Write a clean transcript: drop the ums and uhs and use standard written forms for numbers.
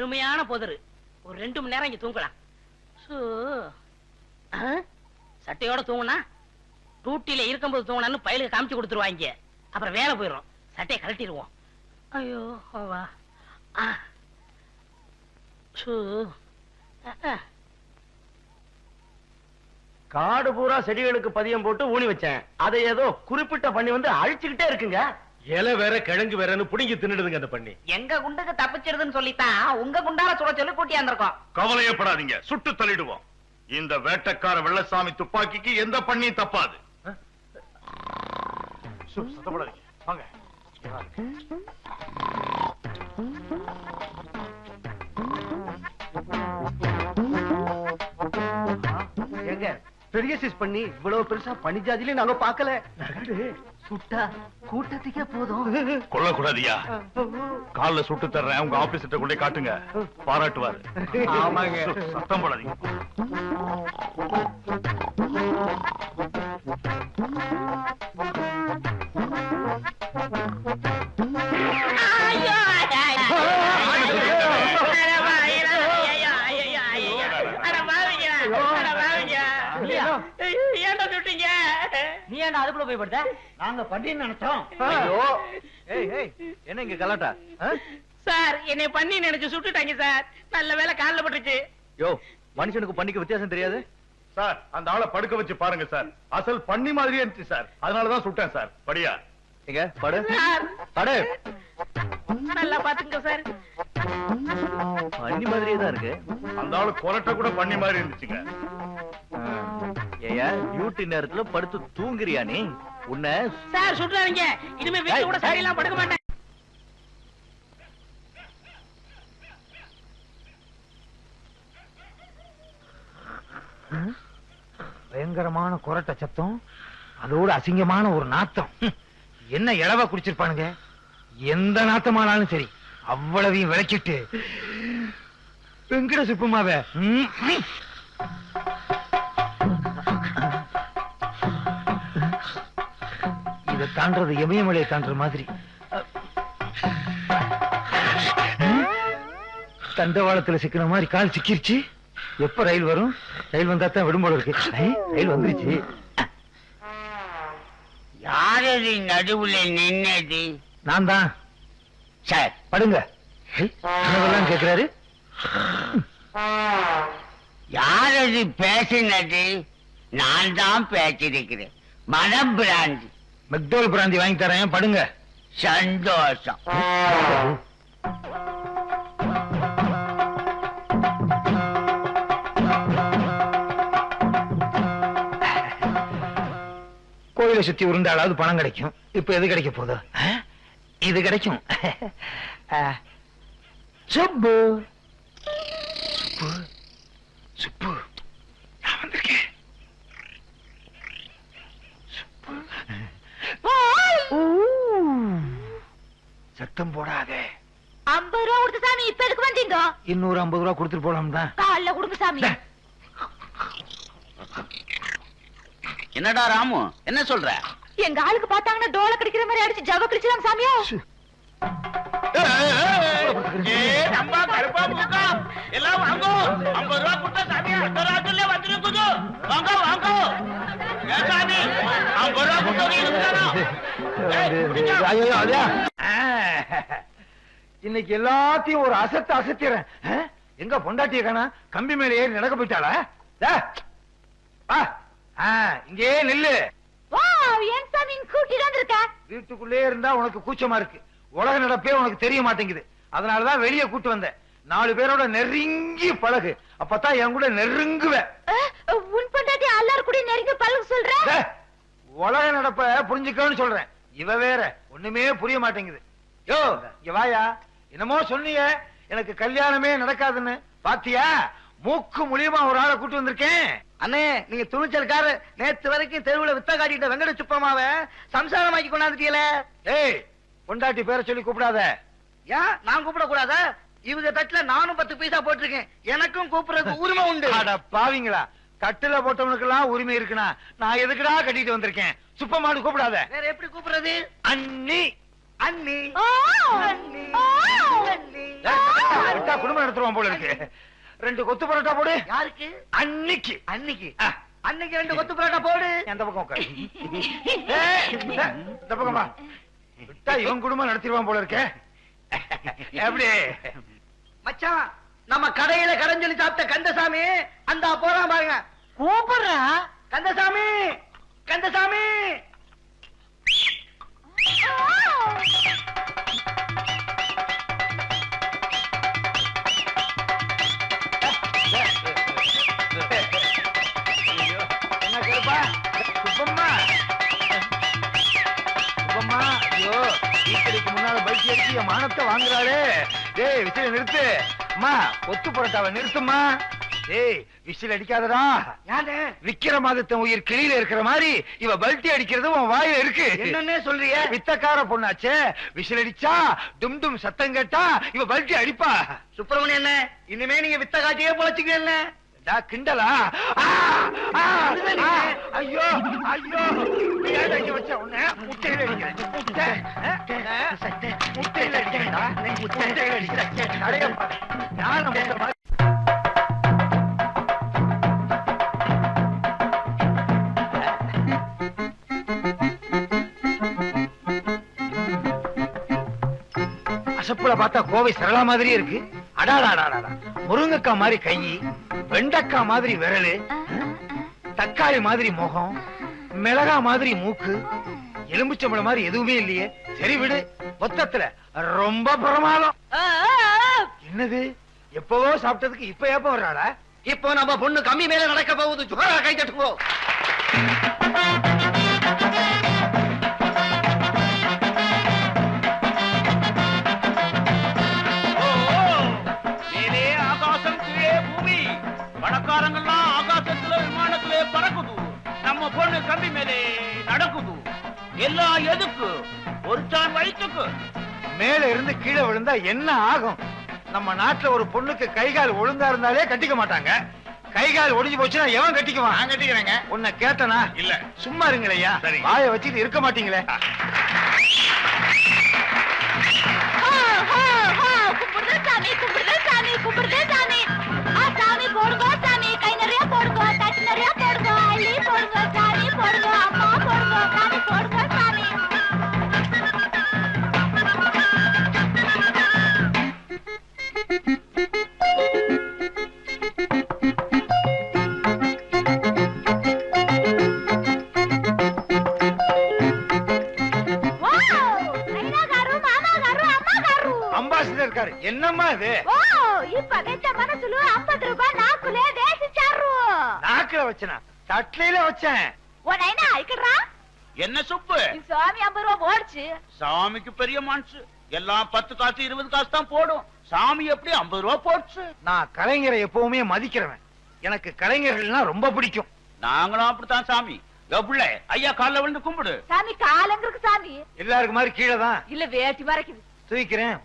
அருமையான புதரு. ஒரு 2 மணி நேரம் இங்க தூங்கலாம். சட்டையோட தூங்குனா டூட்டில இருக்கும்போது தூங்கினான்னு பயிலுக்கு காமிச்சு கொடுத்துருவாங்க. அப்புறம் வேலை போயிடும். சட்டையை கழட்டிடுவோம். ஐயோ வா. காடு பூரா செடிகளுக்கு பதியம் போட்டு ஊனி வச்சேன். அதை ஏதோ குறிப்பிட்ட பண்ணி வந்து அழிச்சுக்கிட்டே இருக்குங்க. இலை வேற கிழங்கு வேறன்னு புடிங்கி தின்னுடுதுங்க அந்த பண்ணி. எங்க குண்டுக்கு தப்பிச்சிருதுன்னு சொல்லித்தான் உங்க குண்டால சுட சொல்லி கூட்டியாந்திருக்கோம். கவலையப்படாதீங்க, சுட்டு தள்ளிடுவோம். இந்த வேட்டக்கார வெள்ளசாமி துப்பாக்கிக்கு எந்த பண்ணியும் தப்பாது. சத்தப்படாதீங்க, வாங்க. எங்க பெரிய சைஸ் பண்ணி இவ்வளவு பெருசா பனி ஜாதியில நாங்க பாக்கல. சுட்டா கூட்டத்துக்கே போதும். கொல்லக்கூடாதியா, கால்ல சுட்டு தர்றேன். உங்க ஆபீஸ்கிட்ட கொண்டே காட்டுங்க, பாராட்டுவாரு. ஆமாங்க. சத்தம் போடாதீங்க. நீ ஏன்டா அதுக்குள்ள போய் படுத்த? நாங்க பண்ணின்னு நினைச்சோம். என்ன இங்க கலாட்டா? சார் என்னை பண்ணி நினைச்சு சுட்டுட்டாங்க சார். நல்ல வேலை கால்ல பட்டுச்சு. யோ, மனுஷனுக்கு பண்ணிக்க வித்தியாசம் தெரியாது சார். அந்த ஆளை படுக்க வச்சு பாருங்க சார். அசல் பண்ணி மாதிரியே இருந்துச்சு சார். அதனாலதான் சுட்டேன் சார். படியா எங்க படு சார். படு. நல்லா பாத்துங்க சார். பண்ணி மாதிரியே தான் இருக்கு. அந்த ஆளு கொரட்டை கூட பண்ணி மாதிரி இருந்துச்சுங்க. ஏயா டியூட்டி நேரத்துல படுத்து தூங்குறியா நீ? உன்னை சார் சுட்டுறாங்க. இனிமே வீட்டுல கூட சரியெல்லாம் படுக்க மாட்டேன். பயங்கரமான கொரட்டை சத்தம், அதோட அசிங்கமான ஒரு நாத்தம். என்ன இளவா குடிச்சிருப்பானுங்க. எந்த நாத்தமானாலும் சரி அவ்வளவையும் விளக்கிட்டு வெங்கட சுப்புமாவே இதை தாண்டது இமயமலையை தாண்டுற மாதிரி. தண்டவாளத்துல சிக்கின மாதிரி கால் சிக்கிருச்சு. எப்ப ரயில் வரும்? ரயில் வந்தா தான் விடும் போல இருக்கு. ரயில் வந்துருச்சு. யாரது நடுவுல நின்னது? நான் தான் சார். படுங்க. என்னவெல்லாம் கேட்கிறாரு? யாரது பேசினது? நான் தான் பேசிருக்கிறேன். மனம் பிராந்தி. மெக்டோல் பிராந்தி வாங்கி தரேன், படுங்க. சந்தோஷம். கோயிலை சுத்தி உருண்டாலாவது பணம் கிடைக்கும். இப்ப எது கிடைக்க போதோ? இது கிடைக்கும். சுப்பு சுப்பு சுப்பு, நான் வந்திருக்கேன். சத்தம் போடாதே. 50 ரூபா கொடுத்து சாமி. இப்ப எதுக்கு வந்தீங்க? இன்னொரு 50 ரூபா கொடுத்துட்டு போலாம் தான். காலைல கொடுங்க சாமி. என்னடா ராமு, என்ன சொல்ற? எங்க ஆளுக்கு பார்த்தாங்கன்னா டோல கடிக்கிற மாதிரி அடிச்சு ஜவ கடிச்சிடாம சாமியா. எல்லாம் வாங்க. 50 ரூபா கொடுத்தா சாமி அடுத்த ராத்திரில வந்துருக்குது. வாங்க வாங்க. சாமி 50 ரூபா கொடுத்தா இன்னைக்கு எல்லாத்தையும் ஒரு அசத்து அசத்திறேன். எங்க பொண்டாட்டிய காணா? கம்பி மேல ஏறி நடக்க போயிட்டாளா? இங்கே நில்லு. ஏன் சாமி கூட்டிட்டு வந்திருக்க? வீட்டுக்குள்ளே இருந்தா உனக்கு கூச்சமா இருக்கு. உலக நடப்பே உனக்கு தெரிய மாட்டேங்குது. அதனாலதான் வெளியே கூட்டு வந்தேன். 4 பேரோட நெருங்கி பழகு. அப்பதான் என் கூட நெருங்குவ. உன் பொண்டாட்டி எல்லாரும் கூட நெருங்கி பழகு சொல்ற? உலக நடப்ப புரிஞ்சுக்கன்னு சொல்றேன். இவ வேற ஒண்ணுமே புரிய மாட்டேங்குது. யோ இங்க வாயா. என்னமோ சொன்னீங்க எனக்கு கல்யாணமே நடக்காதுன்னு. பாத்தியா, மூக்கு மூலியமா ஒரு ஆளை கூட்டு வந்திருக்கேன். அண்ணே, நீங்க துணிச்சல்கார. நேத்து வரைக்கும் தெருவுல வித்த காட்டிட்ட வெங்கட சுப்பமாவ சம்சாரமாக்கி கொண்டாந்துட்டீல. ஏய், பொண்டாட்டி பேரை சொல்லி கூப்பிடாத. ஏன் நான் கூப்பிட கூடாதா? இவங்க தட்டுல நானும் 10 பைசா போட்டிருக்கேன். எனக்கும் கூப்பிடுறதுக்கு உரிமை உண்டு. அட பாவிங்களா, கட்டுல போட்டவனுக்கு எல்லாம் உரிமை இருக்குனா நான் எதுக்குடா கட்டிட்டு வந்திருக்கேன்? சுப்பமானு கூப்பிடாத. வேற எப்படி கூப்பிடுறது? அண்ணி அண்ணி ஓ அண்ணி ஓ அண்ணி. விட்டா குடும்பம் நடத்துவான் போல இருக்கு. 2 கொத்து பரோட்டா போடு. யாருக்கு? அன்னைக்கு அன்னைக்கு அன்னைக்கு 2 கொத்து பரோட்டா போடு. அந்த பக்கம் உட்காரு. இந்த பக்கமா விட்டா இவன் குடும்பம் நடத்திடுவான் போல இருக்க. எப்படி மச்சான், நம்ம கடையில கடன் சொல்லி சாப்பிட்ட கந்தசாமி அந்த போறான் பாருங்க. கூப்பிடுறா கந்தசாமி, கந்தசாமி. என்ன கேப்பா? சுப்பம்மா, சுப்பம்மா, ஐயோ ஈக்கடிக்கு முன்னால பைக் அடிச்சு என் மானத்தை வாங்குறாளே. டேய் விசில் நிறுத்து. அம்மா கொத்து பரோட்டாவை நிறுத்துமா. டேய் விசில் அடிக்காதடா. யாரு? விக்கிரமாதித்தன் உயிர் கிளியில இருக்கிற மாதிரி இவ பல்ட்டி அடிக்கிறது உன் வாயில இருக்கு. என்னன்னே சொல்றிய? வித்தக்கார பொண்ணாச்சே, விசில் அடிச்சா டும் டும் சத்தம் கேட்டா இவ பல்ட்டி அடிப்பா. சுப்பிரமணியன் என்ன, இனிமே நீங்க வித்த காட்டியே பொழைச்சுக்க. என்ன கிண்டலா? ஐயோ ஐயோ, ஏன் அடிக்க வச்ச உன்னை? முட்டையில அடிக்கிறேன். முட்டையில அடிக்கிறேன்டா. முட்டையில அடிக்கிறேன். அடையப்பா யார் முட்டை மாதிரி. அசப்புல பார்த்தா கோவை சரளா மாதிரியே இருக்கு. அடாடாடாடா, முருங்கக்காய் மாதிரி கை, வெண்டைக்காய் மாதிரி விரலு, தக்காளி மாதிரி முகம், மிளகா மாதிரி மூக்கு, எலும்புச்சம்பளம் மாதிரி எதுவுமே இல்லையே. சரி விடு, மொத்தத்துல ரொம்ப பிரமாதம். என்னது எப்பவோ சாப்பிட்டதுக்கு இப்ப எப்ப வர்றாளா? இப்போ நம்ம பொண்ணு கம்மி மேல நடக்க போகுது. ஜுகரா கை தட்டுவோ. மேலே ஆகாசம், கீழே பூமி. பணக்காரங்கள்லாம் ஆகாசத்துல விமானத்திலே பறக்குது. நம்ம பொண்ணு கம்பி மேலே நடக்குது. எல்லாம் எதுக்கு? ஒரு சான் வயிற்றுக்கு. மேல இருந்து கீழே விழுந்தா என்ன ஆகும்? நம்ம நாட்டுல ஒரு பொண்ணுக்கு கைகால் ஒழுங்கா இருந்தாலே கட்டிக்க மாட்டாங்க. கைகால் ஒடிஞ்சு போச்சுன்னா எவன் கட்டிக்குவான்? நான் கட்டிக்கிறேங்க. உன்னை கேட்டனா? இல்ல. சும்மா இருங்களையா? சரி. வாயை வச்சுட்டு இருக்க மாட்டீங்களே. கும்பிடுதே சாமி, கும்பிடுதே சாமி, கும்பிடுதே சாமி. சாமி போடுங்க சாமி, கை நிறைய போடுங்க, தட்டு நிறைய போடுங்க, அள்ளி போடுங்க சாமி, போடுங்க அம்மா, போடுங்க சாமி, போடுங்க சாமி. அம்பாசிடர் இருக்காரு. என்னம்மா இது? இப்ப வெச்ச மனசுல 50 ரூபாய் நாக்குலே வேசிச்சாரு. நாக்குல வச்சனா? தட்லையில வச்சேன். உன்னைனா ஐக்கறா? என்ன சுப்பு? சாமி 50 ரூபாய் போடுச்சு. சாமிக்கு பெரிய மனசு. எல்லாம் 10 காசு 20 காசு தான் போடும். சாமி எப்படி 50 ரூபாய் போடுச்சு? நான் கலைஞரை எப்பவுமே மதிக்கிறவன். எனக்கு கலைஞர்கள்னா ரொம்ப பிடிக்கும். நாங்களும் அப்படித்தான் சாமி. பிள்ளை ஐயா கால்ல விழுந்து கும்பிடு. சாமி காலங்கிருக்கு சாமி. எல்லாருக்கு மாதிரி கீழே தான் இல்ல வேட்டி மறைக்குது. தூக்கிறேன்.